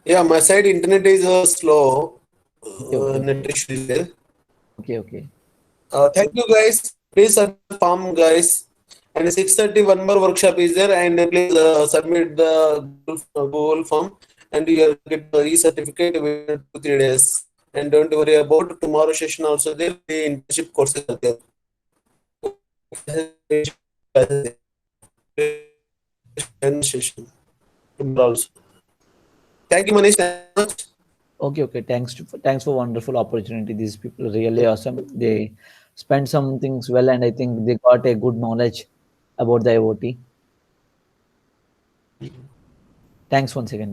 Yeah, my side internet is slow. Okay. Net issue is there. Okay. Thank you guys. Please submit the form, guys. And 6:30 one more workshop is there, and please submit the Google form, and you will get the e-certificate within 2-3 days. And don't worry about tomorrow session also there. The internship courses are there. And session tomorrow also. Thank you, Manish. Thank you much. Okay. Thanks for wonderful opportunity. These people are really awesome. They spent some things well, and I think they got a good knowledge about the IoT. Thanks once again.